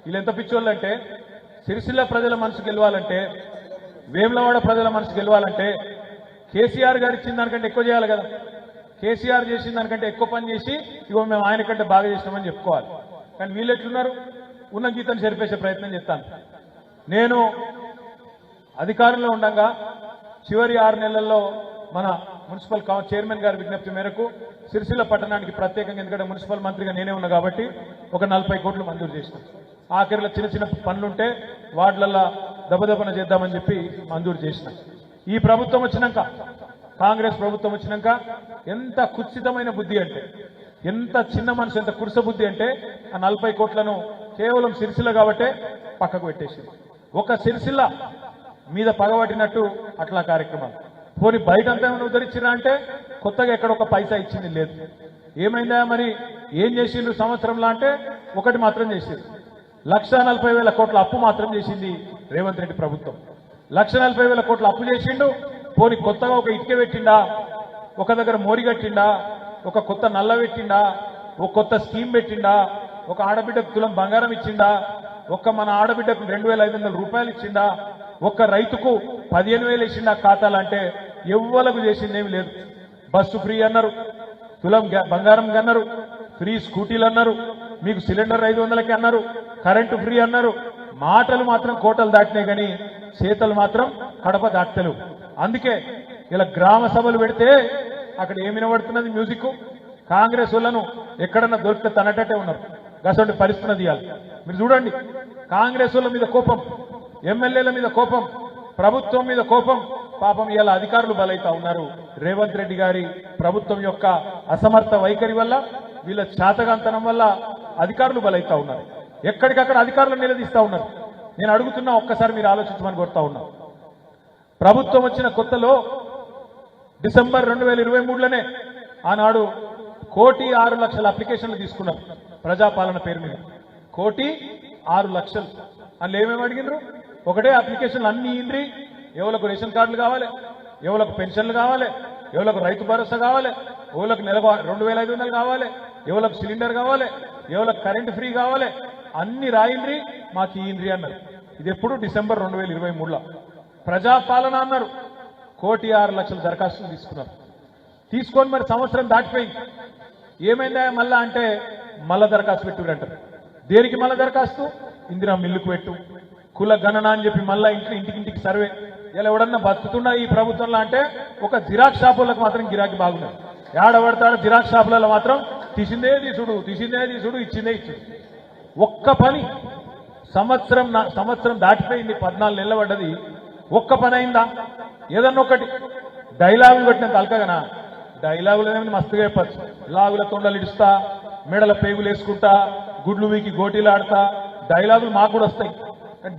వీళ్ళు ఎంత పిచ్చోళ్ళు అంటే సిరిసిల్ల ప్రజల మనసు గెలవాలంటే వేములవాడ ప్రజల మనసు గెలవాలంటే కేసీఆర్ గారు ఇచ్చిన దానికంటే ఎక్కువ చేయాలి కదా. కేసీఆర్ చేసిన దానికంటే ఎక్కువ పని చేసి ఇగో మేము ఆయన కంటే బాగా చేసినామని చెప్పుకోవాలి. కానీ వీళ్ళు ఎట్లున్నారు, ఉన్న గీతను చెరిపేసే ప్రయత్నం చేస్తాను. నేను అధికారంలో ఉండగా చివరి 6 నెలల్లో మన మున్సిపల్ చైర్మన్ గారి విజ్ఞప్తి మేరకు సిరిసిల్ల పట్టణానికి ప్రత్యేకంగా, ఎందుకంటే మున్సిపల్ మంత్రిగా నేనే ఉన్నా కాబట్టి, ఒక 40 కోట్లు మంజూరు చేసినాం. ఆఖరిలో చిన్న చిన్న పనులుంటే వార్డులలో దెబ్బదెబ్బన చేద్దామని చెప్పి మంజూరు చేసినాం. ఈ ప్రభుత్వం వచ్చినాక, కాంగ్రెస్ ప్రభుత్వం వచ్చినాక ఎంత కుత్సితమైన బుద్ధి అంటే, ఎంత చిన్న మనసు, ఎంత కురుస బుద్ధి అంటే ఆ 40 కోట్లను కేవలం సిరిసిల్ల కాబట్టే పక్కకు పెట్టేసింది. ఒక సిరిసిల్ల మీద పగబట్టినట్టు అట్లా కార్యక్రమాలు. పోనీ బయట అంతా ఏమైనా ఉద్ధరించినా అంటే కొత్తగా ఎక్కడ ఒక పైసా ఇచ్చింది లేదు. ఏమైందా మరి, ఏం చేసిండ్రు సంవత్సరంలో అంటే ఒకటి మాత్రం చేసింది. 1,40,000 కోట్ల అప్పు మాత్రం చేసింది రేవంత్ రెడ్డి ప్రభుత్వం. 1,40,000 కోట్ల అప్పు చేసిండు. పోనీ కొత్తగా ఒక ఇటుక పెట్టిండా, ఒక దగ్గర మోరి కట్టిండా, ఒక కొత్త నల్ల పెట్టిండా, ఒక కొత్త స్కీమ్ పెట్టిండా, ఒక ఆడబిడ్డకు తులం బంగారం ఇచ్చిండా, మన ఆడబిడ్డకు 2,500 రూపాయలు ఇచ్చిండా, ఒక్క రైతుకు 15,000 ఇచ్చిండా ఖాతాలంటే ఎవ్వలకు చేసిందేమి లేదు. బస్సు ఫ్రీ అన్నారు, తులం బంగారం అన్నారు, ఫ్రీ స్కూటీలు అన్నారు, మీకు సిలిండర్ 500కి అన్నారు, కరెంటు ఫ్రీ అన్నారు. మాటలు మాత్రం కోటలు దాటినాయి కానీ చేతలు మాత్రం కడప దాటలేవు. అందుకే ఇలా గ్రామ సభలు పెడితే అక్కడ ఏమి వినబడుతున్నది మ్యూజిక్. కాంగ్రెస్ వాళ్ళను ఎక్కడన్నా దొరికితే తనటట్టే ఉన్నారు. గసంటి పరిస్థితి తీయాలి. మీరు చూడండి, కాంగ్రెస్ వాళ్ళ మీద కోపం, ఎమ్మెల్యేల మీద కోపం, ప్రభుత్వం మీద కోపం. పాపం ఇలా అధికారులు బలైతా ఉన్నారు. రేవంత్ రెడ్డి గారి ప్రభుత్వం యొక్క అసమర్థ వైఖరి వల్ల, వీళ్ళ శాతగాంతనం వల్ల అధికారులు బలైతా ఉన్నారు. ఎక్కడికక్కడ అధికారులను నిలదీస్తా ఉన్నారు. నేను అడుగుతున్నా, ఒక్కసారి మీరు ఆలోచించమని కోరుతా ఉన్నా. ప్రభుత్వం వచ్చిన కొత్తలో డిసెంబర్ 2023లోనే ఆనాడు 1,06,00,000 అప్లికేషన్లు తీసుకున్నారు ప్రజాపాలన పేరు మీద. 1,06,00,000. అందులో ఏమేమి అడిగినారు? ఒకటే అప్లికేషన్లు అన్ని ఇండ్రి, ఎవరికి రేషన్ కార్డులు కావాలి, ఎవరికి పెన్షన్లు కావాలి, ఎవరికి రైతు భరోసా కావాలి, ఎవరికి నెలకు 2,500 కావాలి, ఎవరికి సిలిండర్ కావాలి, ఎవరికి కరెంటు ఫ్రీ కావాలి, అన్ని రాయిండ్రి మాకు ఇండ్రి అన్నారు. ఇది ఎప్పుడు? డిసెంబర్ 2023లో. ప్రజాపాలన అన్నారు, 1,06,00,000 దరఖాస్తులు తీసుకున్నారు. తీసుకొని మరి సంవత్సరం దాటిపోయింది. ఏమైందా మళ్ళా అంటే మళ్ళా దరఖాస్తు పెట్టురంటారు. దేనికి మళ్ళా దరఖాస్తు? ఇందిరా మిల్లుకు పెట్టు, కుల గణన అని చెప్పి మళ్ళా ఇంటికి సర్వే. ఇలా ఎవడన్నా బతుకుతున్నా ఈ ప్రభుత్వంలో అంటే ఒక జిరాక్స్ షాపులకు మాత్రం గిరాకీ బాగున్నది. ఏడబడతాడు జిరాక్స్ షాపులలో మాత్రం తీసిందే తీసుడు, ఇచ్చిందే ఇచ్చుడు. ఒక్క పని సంవత్సరం దాటిపోయింది, 14 నెలలు పడ్డది. ఒక్క పని అయిందా? ఏదన్నా ఒకటి డైలాగులు పెట్టినంత అల్కగనా? డైలాగులు ఏమైనా మస్తుగా చెప్పచ్చు. లాగుల తొండలు ఇడుస్తా, మెడల పేగులు వేసుకుంటా, గుడ్లు వీకి గోటీలు ఆడతా, డైలాగులు మాకు కూడా వస్తాయి.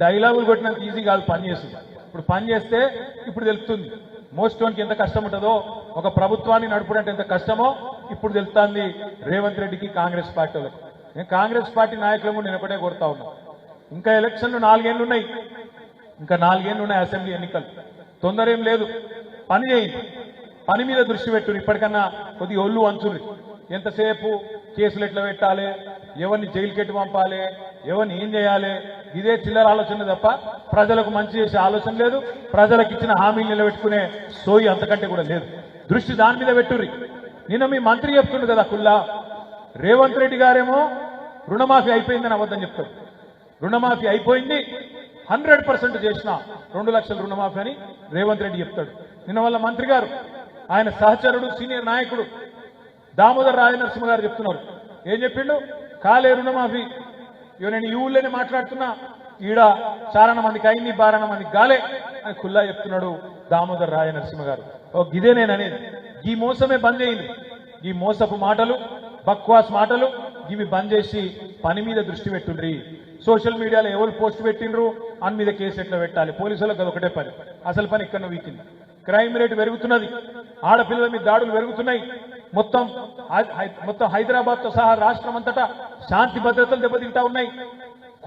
డైలాగులు కొట్టినంత ఈజీ కాదు పని చేస్తుంది. ఇప్పుడు పని చేస్తే ఇప్పుడు తెలుస్తుంది మోస్టోన్కి ఎంత కష్టం ఉంటుందో, ఒక ప్రభుత్వాన్ని నడుపుడంటే ఎంత కష్టమో ఇప్పుడు తెలుస్తుంది రేవంత్ రెడ్డికి, కాంగ్రెస్ పార్టీ వాళ్ళకి. నేను కాంగ్రెస్ పార్టీ నాయకులను నేను ఒకటే కోరుతా ఉన్నా, ఇంకా ఎలక్షన్లు 4 ఏళ్ళు ఉన్నాయి, ఇంకా 4 ఏళ్ళు ఉన్నాయి అసెంబ్లీ ఎన్నికలు. తొందర ఏం లేదు, పని చేయండి, పని మీద దృష్టి పెట్టురు. ఇప్పటికన్నా కొద్దిగా ఒళ్ళు వంచుర్రి. ఎంతసేపు కేసులు ఎట్లా పెట్టాలి, ఎవరిని జైలుకి ఎట్టు పంపాలి, ఎవరిని ఏం చేయాలి, ఇదే చిల్లర ఆలోచన తప్ప ప్రజలకు మంచి చేసే ఆలోచన లేదు. ప్రజలకు ఇచ్చిన హామీలు నిలబెట్టుకునే సోయి అంతకంటే కూడా లేదు. దృష్టి దాని మీద పెట్టుర్రి. నిన్న మీ మంత్రి చెప్తుండు కదా కుల్లా, రేవంత్ రెడ్డి గారేమో రుణమాఫీ అయిపోయిందని అబద్ధం చెప్తారు. రుణమాఫీ అయిపోయింది, 100% చేసిన 2 లక్షల రుణమాఫీ అని రేవంత్ రెడ్డి చెప్తాడు. నిన్న వాళ్ళ మంత్రి గారు, ఆయన సహచరుడు, సీనియర్ నాయకుడు దామోదర్ రాజనరసింహ గారు చెప్తున్నారు. ఏం చెప్పిండు? కాలే రుణమాఫీ. ఇవి నేను ఈ ఊళ్ళోనే మాట్లాడుతున్నా, ఈడ చారణ మందికి అయింది, 12 మందికి గాలే అని ఖుల్లా చెప్తున్నాడు దామోదర్ రాజనరసింహ గారు. ఇదే నేను అనేది, ఈ మోసమే బంద్ చేయండి. ఈ మోసపు మాటలు, బక్వాస్ మాటలు ఇవి బంద్ చేసి పని మీద దృష్టి పెట్టుండ్రి. సోషల్ మీడియాలో ఎవరు పోస్ట్ పెట్టిండ్రు అని మీద కేసు ఎట్లా పెట్టాలి, పోలీసులకు అది ఒకటే పని. అసలు పని ఇక్కడ వీకింది. క్రైమ్ రేట్ పెరుగుతున్నది, ఆడపిల్లల మీద దాడులు పెరుగుతున్నాయి. మొత్తం హైదరాబాద్ తో సహా రాష్ట్రం అంతటా శాంతి భద్రతలు దెబ్బతింటా ఉన్నాయి.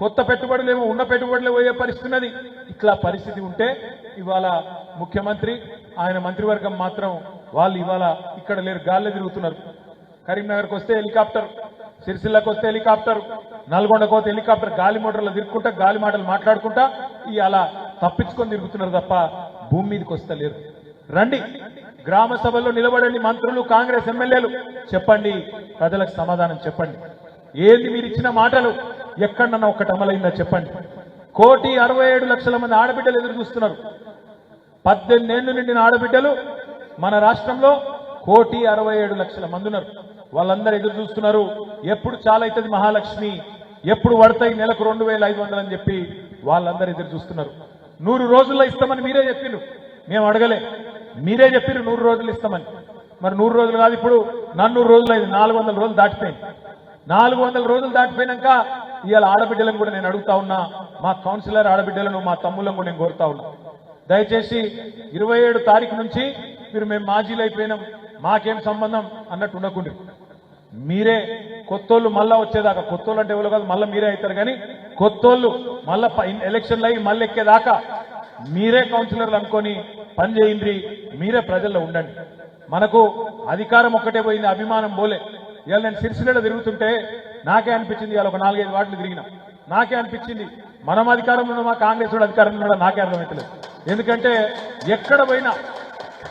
కొత్త పెట్టుబడులేమో ఉన్న పెట్టుబడులే పోయే పరిస్థితున్నది. ఇట్లా పరిస్థితి ఉంటే ఇవాళ ముఖ్యమంత్రి, ఆయన మంత్రివర్గం మాత్రం వాళ్ళు ఇవాళ ఇక్కడ లేరు, గాల్లో తిరుగుతున్నారు. కరీంనగర్కి వస్తే హెలికాప్టర్, సిరిసిల్లకు వస్తే హెలికాప్టర్, నల్గొండకు వస్తే హెలికాప్టర్, గాలి మోటార్లు తిరుగుకుంటా గాలి మాటలు మాట్లాడుకుంటా అలా తప్పించుకొని తిరుగుతున్నారు తప్ప భూమి మీదకి వస్తలేరు. రండి, గ్రామ సభల్లో నిలబడండి, మంత్రులు కాంగ్రెస్ ఎమ్మెల్యేలు చెప్పండి, ప్రజలకు సమాధానం చెప్పండి. ఏంది మీరు ఇచ్చిన మాటలు ఎక్కడన్నా ఒక్కటి అమలైందా చెప్పండి. 1,67,00,000 మంది ఆడబిడ్డలు ఎదురు చూస్తున్నారు. 18 ఏళ్లు నిండిన ఆడబిడ్డలు మన రాష్ట్రంలో 1,67,00,000 మంది ఉన్నారు. వాళ్ళందరూ ఎదురు చూస్తున్నారు. ఎప్పుడు చాలా అవుతుంది మహాలక్ష్మి, ఎప్పుడు పడతాయి నెలకు 2,500 అని చెప్పి వాళ్ళందరూ ఎదురు చూస్తున్నారు. 100 రోజుల్లో ఇస్తామని మీరే చెప్పిండ్రు, మేము అడగలే. మీరే చెప్పిర్రు 100 రోజులు ఇస్తామని. మరి 100 రోజులు కాదు, ఇప్పుడు 400 రోజులు అయింది, 400 రోజులు దాటిపోయింది. 400 రోజులు దాటిపోయినాక ఇవాళ ఆడబిడ్డలను కూడా నేను అడుగుతా ఉన్నా, మా కౌన్సిలర్ ఆడబిడ్డలను, మా తమ్ముళ్ళను కూడా నేను కోరుతా ఉన్నా, దయచేసి 27 తారీఖు నుంచి మీరు మేము మాజీలు అయిపోయినాం, మాకేం సంబంధం అన్నట్టు ఉండకుండా మీరే కొత్తోళ్ళు మళ్ళా వచ్చేదాకా, కొత్తోళ్ళు అంటే ఎవరు కాదు, మళ్ళీ మీరే అవుతారు. కానీ కొత్తోళ్ళు మళ్ళా ఎలక్షన్లు అయ్యి మళ్ళీ ఎక్కేదాకా మీరే కౌన్సిలర్లు అనుకొని పని చేయండి, మీరే ప్రజల్లో ఉండండి. మనకు అధికారం ఒక్కటే పోయింది, అభిమానం పోలే. ఇవాళ నేను సిరిసిల్లలో తిరుగుతుంటే నాకే అనిపించింది, ఇవాళ ఒక 4-5 వార్డులు తిరిగినా నాకే అనిపించింది మనం అధికారంలో ఉన్నామా, కాంగ్రెస్ వాడు అధికారంలో ఉన్నాడా నాకే అర్థమవుతలేదు. ఎందుకంటే ఎక్కడ పోయినా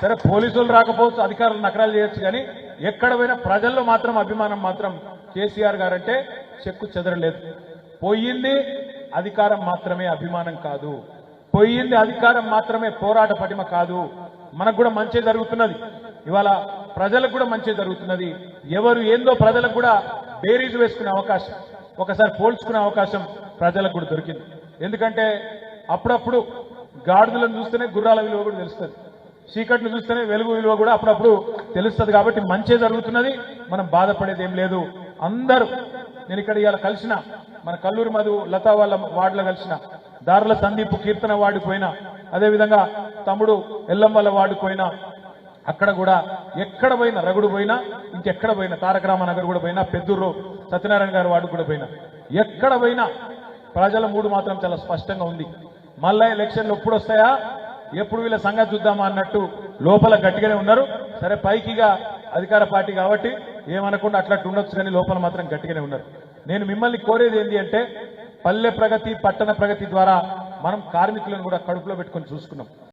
సరే పోలీసులు రాకపోవచ్చు, అధికారులు నకరాలు చేయొచ్చు, కానీ ఎక్కడ పోయినా ప్రజల్లో మాత్రం అభిమానం మాత్రం కేసీఆర్ గారంటే చెక్కు చెదరలేదు. పోయింది అధికారం మాత్రమే, అభిమానం కాదు. పోయింది అధికారం మాత్రమే, పోరాట పటిమ కాదు. మనకు కూడా మంచి జరుగుతున్నది, ఇవాళ ప్రజలకు కూడా మంచి జరుగుతున్నది. ఎవరు ఏందో ప్రజలకు కూడా బేరీజు వేసుకునే అవకాశం, ఒకసారి పోల్చుకునే అవకాశం ప్రజలకు కూడా దొరికింది. ఎందుకంటే అప్పుడప్పుడు గాడిదలను చూస్తేనే గుర్రాల విలువ కూడా తెలుస్తుంది, చీకటిని చూస్తేనే వెలుగు విలువ కూడా అప్పుడప్పుడు తెలుస్తుంది. కాబట్టి మంచి జరుగుతున్నది, మనం బాధపడేది ఏం లేదు. అందరూ నేను ఇక్కడ ఇవాళ కలిసిన మన కల్లూరి మధు లతా వాళ్ళ వార్డులో కలిసిన, దారుల సందీప్ కీర్తన వార్డుకు పోయినా, అదేవిధంగా తమ్ముడు ఎల్లం వాళ్ళ వార్డుకు పోయినా, అక్కడ కూడా ఎక్కడ పోయినా, రగుడు పోయినా, ఇంకెక్కడ పోయినా, తారక రామనగర్ కూడా పోయినా, పెద్దూరు సత్యనారాయణ గారి వార్డు కూడా పోయినా, ఎక్కడ పోయినా ప్రజల మూడు మాత్రం చాలా స్పష్టంగా ఉంది. మళ్ళా ఎలక్షన్లు ఎప్పుడు వస్తాయా, ఎప్పుడు వీళ్ళ సంగతి చూద్దామా అన్నట్టు లోపల గట్టిగానే ఉన్నారు. సరే పైకిగా అధికార పార్టీ కాబట్టి ఏమనకుండా అట్లా ఉండొచ్చు, కానీ లోపల మాత్రం గట్టిగానే ఉన్నారు. నేను మిమ్మల్ని కోరేది ఏంటి అంటే, పల్లె ప్రగతి పట్టణ ప్రగతి ద్వారా మనం కార్మికులను కూడా కడుపులో పెట్టుకొని చూసుకున్నాం.